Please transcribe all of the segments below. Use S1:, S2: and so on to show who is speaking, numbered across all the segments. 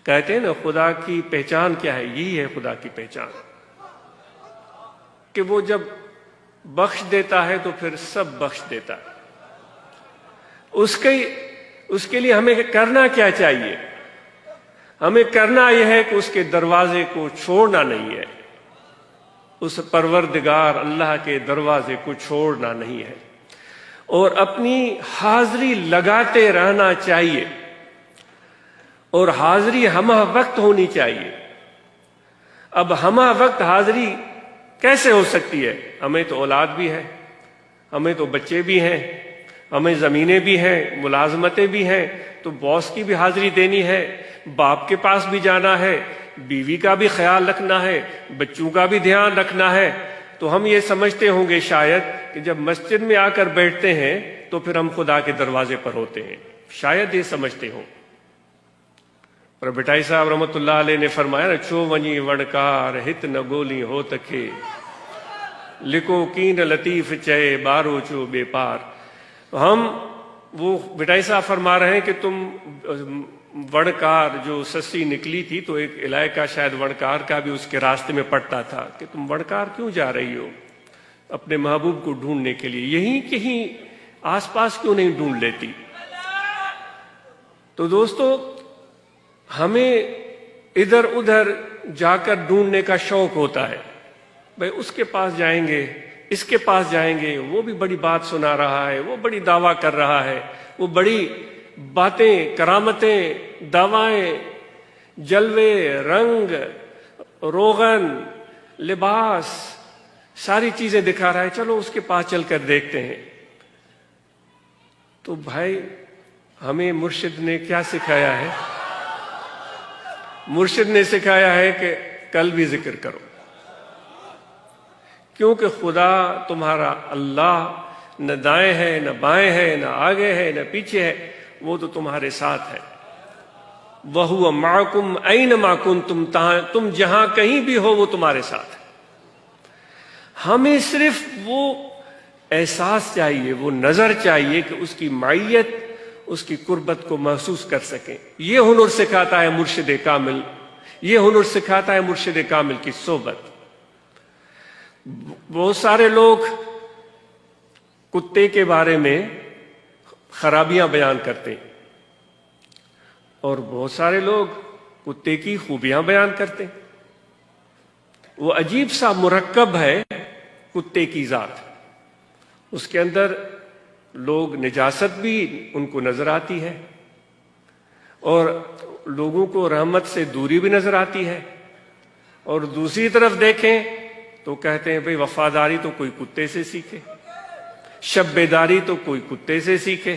S1: کہتے ہیں نا خدا کی پہچان کیا ہے؟ یہی ہے خدا کی پہچان، کہ وہ جب بخش دیتا ہے تو پھر سب بخش دیتا ہے۔ اس کے لیے ہمیں کرنا کیا چاہیے؟ ہمیں کرنا یہ ہے کہ اس کے دروازے کو چھوڑنا نہیں ہے، اس پروردگار اللہ کے دروازے کو چھوڑنا نہیں ہے، اور اپنی حاضری لگاتے رہنا چاہیے، اور حاضری ہمہ وقت ہونی چاہیے۔ اب ہمہ وقت حاضری کیسے ہو سکتی ہے؟ ہمیں تو اولاد بھی ہے، ہمیں تو بچے بھی ہیں، ہمیں زمینیں بھی ہیں، ملازمتیں بھی ہیں، تو باس کی بھی حاضری دینی ہے، باپ کے پاس بھی جانا ہے، بیوی کا بھی خیال رکھنا ہے، بچوں کا بھی دھیان رکھنا ہے۔ تو ہم یہ سمجھتے ہوں گے شاید کہ جب مسجد میں آ کر بیٹھتے ہیں تو پھر ہم خدا کے دروازے پر ہوتے ہیں، شاید یہ سمجھتے ہوں۔ پر بٹائی صاحب رحمۃ اللہ علیہ نے فرمایا نا، چو ونی وڑکار ہت نہ گولی ہو تکھے، لکھو کین لطیف چے بارو چو بے پار۔ ہم وہ بٹائی صاحب فرما رہے ہیں کہ تم وڑکار جو سسی نکلی تھی، تو ایک علاقہ شاید وڑکار کا بھی اس کے راستے میں پڑتا تھا کہ تم وڑکار کیوں جا رہی ہو اپنے محبوب کو ڈھونڈنے کے لیے، یہیں کہیں آس پاس کیوں نہیں ڈھونڈ لیتی؟ تو دوستو، ہمیں ادھر ادھر جا کر ڈھونڈنے کا شوق ہوتا ہے، بھئی اس کے پاس جائیں گے، اس کے پاس جائیں گے، وہ بھی بڑی بات سنا رہا ہے، وہ بڑی دعویٰ کر رہا ہے، وہ بڑی باتیں، کرامتیں، دعوائیں، جلوے، رنگ، روغن، لباس، ساری چیزیں دکھا رہا ہے، چلو اس کے پاس چل کر دیکھتے ہیں۔ تو بھائی، ہمیں مرشد نے کیا سکھایا ہے؟ مرشد نے سکھایا ہے کہ کل بھی ذکر کرو، کیونکہ خدا تمہارا اللہ نہ دائیں ہے، نہ بائیں ہے، نہ آگے ہے، نہ پیچھے ہے، وہ تو تمہارے ساتھ ہے۔ وَهُوَ مَعَكُمْ أَيْنَمَا كُنتُمْ، تم جہاں کہیں بھی ہو وہ تمہارے ساتھ ہے۔ ہمیں صرف وہ احساس چاہیے، وہ نظر چاہیے کہ اس کی معیت، اس کی قربت کو محسوس کر سکیں۔ یہ ہنر سکھاتا ہے مرشد کامل، یہ ہنر سکھاتا ہے مرشد کامل کی صحبت۔ بہت سارے لوگ کتے کے بارے میں خرابیاں بیان کرتے ہیں، اور بہت سارے لوگ کتے کی خوبیاں بیان کرتے ہیں۔ وہ عجیب سا مرکب ہے کتے کی ذات، اس کے اندر لوگ نجاست بھی ان کو نظر آتی ہے، اور لوگوں کو رحمت سے دوری بھی نظر آتی ہے، اور دوسری طرف دیکھیں تو کہتے ہیں بھئی وفاداری تو کوئی کتے سے سیکھے، شب بیداری تو کوئی کتے سے سیکھے،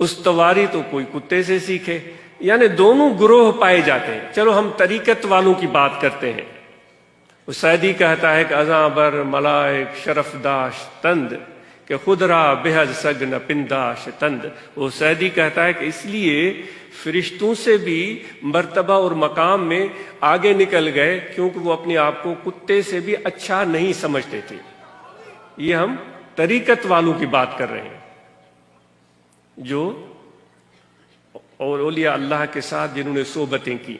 S1: استواری تو کوئی کتے سے سیکھے۔ یعنی دونوں گروہ پائے جاتے ہیں۔ چلو ہم طریقت والوں کی بات کرتے ہیں۔ وہ سعدی کہتا ہے کہ ازاں بر ملائک شرف داش تند، کہ خود را بہز سگ نہ پنداش تند۔ وہ سعدی کہتا ہے کہ اس لیے فرشتوں سے بھی مرتبہ اور مقام میں آگے نکل گئے، کیونکہ وہ اپنے آپ کو کتے سے بھی اچھا نہیں سمجھتے تھے۔ یہ ہم طریقت والوں کی بات کر رہے ہیں، جو اور اولیاء اللہ کے ساتھ جنہوں نے صحبتیں کی۔